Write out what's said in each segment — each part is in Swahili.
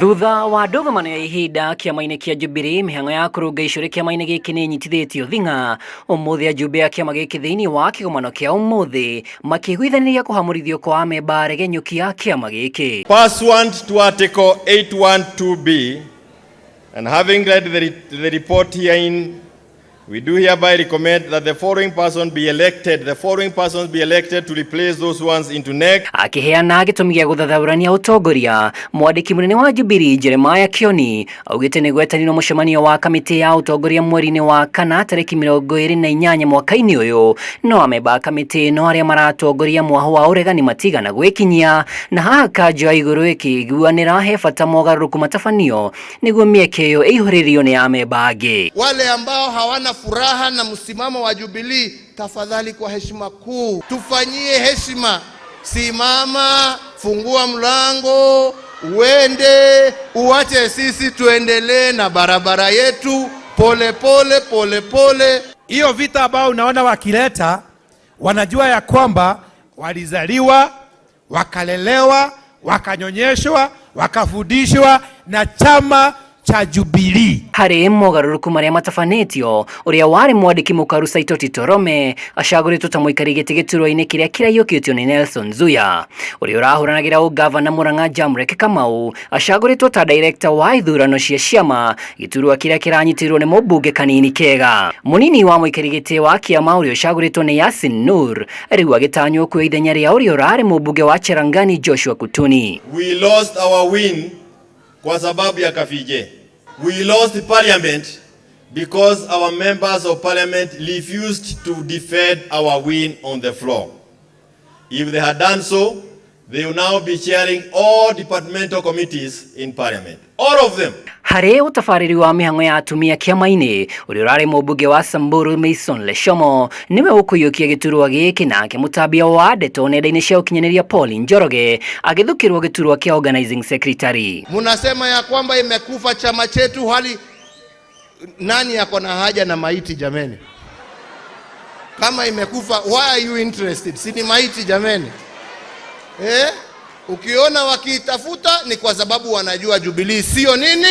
Thutha wa ndũgũmano ya ihinda kiama-ini kia Jubilee mĩhang'o ya kũrũnga icuri kiama-ini gĩkĩ nĩ nyitithĩtio thing'a. Ũmũthĩ ajumbe a kiama gĩkĩ thĩinĩ wa kĩgomano kĩa ũmũthĩ makĩigwithaniria kũhamũrithio kwa amemba aregenyũki a kiama gĩkĩ. Pursuant to Article 812B and having read the report herein, we do hereby recommend that the following persons be elected to replace those ones into NEC. Akiheana gĩtũmi gĩa gũthathaũrania ũtongoria, mwandĩki mũnene wa Jubilee Jeremiah Kioni augĩte nĩ gwetanĩrwo mũcemanio wa kamiti ya ũtongoria mweri-inĩ wa kana tarĩki 28 mwaka-inĩ ũyũ, no amemba kamiti ĩno arĩa maratongoria mwaho wa aregani matigana gwĩkinyia, na haha kanju ya iguru ĩkĩiguanĩra he bata Mogaruruku matabanio nĩguo mĩeke ĩyo ĩihũrĩrio nĩ amemba angĩ. Wale ambao hawana furaha na msimamo wa Jubilee, tafadhali kwa heshima kuu tufanyie heshima. Simama, fungua mlango, uende, uache sisi tuendelee na barabara yetu pole pole. Hiyo vita ambao unaona wakileta, wanajua ya kwamba walizaliwa, wakalelewa, wakanyonyeshwa, wakafundishwa na chama cha Jubilee. Harĩ Mogaruruku marĩa matabanitio, ũrĩa warĩ mwandĩki mũkaru Saitoti Torome acagũrĩtwo ta mũikari gĩtĩ gĩturwa-inĩ kĩrĩa kĩraiyũkĩtio nĩ Nelson Zuya. Ũrĩa ũrahũranagĩra ũgavana Murang'a Jamrek Kamau acagũrĩtwo ta director wa ithurano cia ciama, gĩturwa kĩrĩa kĩranyitirwo nĩ mũmbunge Kanini Kega. Mũnini wa mũikari gĩtĩ wa kiama ũrĩa ũcagũrĩtwo nĩ Yasin Nur rĩu agĩtanywo kuoya ithenya rĩa ũrĩa ũrarĩ mũmbunge wa Cherangani Joshua Kutuni. We lost our win kwa sababu ya kafije. We lost parliament because our members of parliament refused to defend our win on the floor. If they had done so, they will now be chairing all departmental committees in parliament. All of them. Harĩ ũtabarĩri wa mĩhang'o ya atumia kiama-inĩ, ũrĩa ũrarĩ mũmbunge wa Samburu Mason Leshomo nĩwe ũkũiyũkia gĩturwa gĩkĩ, nake mũtambia wa ndeto nenda-inĩ cia ũkinyanĩria Paul Njoroge agĩthukĩrwo gĩturwa kia organizing secretary. Munasema ya kwamba imekufa chama chetu, hali nani yako na haja na maiti jameni? Kama imekufa, why are you interested? Si ni maiti jameni? Ukiona wakitafuta ni kwa sababu wanajua Jubilee sio nini?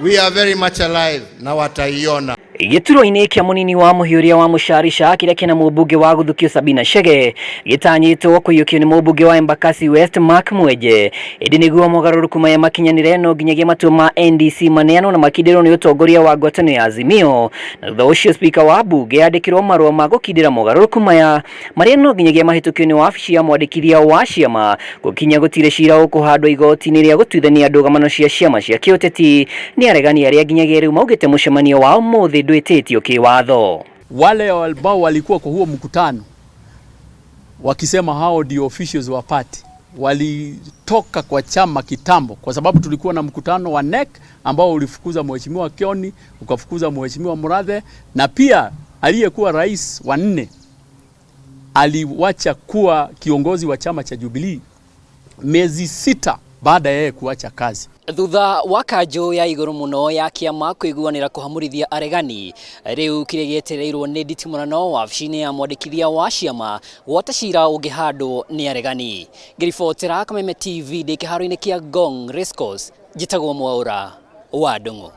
We are very much alive na wataiona. Gĩturwa-inĩ kĩa mũnini wa mũhiũria wa mũcarisha kĩrĩa kĩna mũmbunge wa gũthukio Sabina Chege gĩtanyĩtwo kũiyũkio nĩ mũmbunge wa Embakasi West Mark Mwenje. Ĩndĩ nĩguo Mogaruruku maya makinyanĩre no nginyagia matua ma NDC maneanwo na makindĩrwo nĩ ũtongoria wa ngwatanĩro ya Azimio, na thutha ũcio speaker wa bunge yandĩkĩrwo marũa ma gũkindĩra Mogaruruku maya marĩa no nginyagia mahĩtũkio nĩ wabici ya mwandĩkithia wa ciama gũkinya gũtirĩ cira ũkũhandwo igoti-inĩ rĩa gũtuithania ndũgamano cia ciama cia kĩũteti nĩ aregani arĩa nginyagia rĩu maugĩte mũcemanio wa ũmũthĩ ndwĩtĩtio kĩwatho. Wale ambao walikuwa kwa huo mkutano wakisema hao ndio officials wa party walitoka kwa chama kitambo, kwa sababu tulikuwa na mkutano wa NEC ambao ulifukuza mheshimiwa Kioni, ukafukuza mheshimiwa Murathe, na pia aliyekuwa rais wa 4 aliwacha kuwa kiongozi wa chama cha Jubilee miezi 6 baada yeye kuacha kazi. Thutha wa kanju ya iguru muno ya kiama kuiguanĩra kuhamurithia aregani, rĩu kĩrĩa gĩetereirwo nĩ nditimũrano wabici-inĩ ya mwandĩkithia wa ciama gwata cira ũngĩhandwo nĩ aregani. Ngĩribotera Kameme TV ndĩ kĩharo-inĩ kĩa Ngong Racecourse, njĩtagwo Mwaura wa Ndung'u.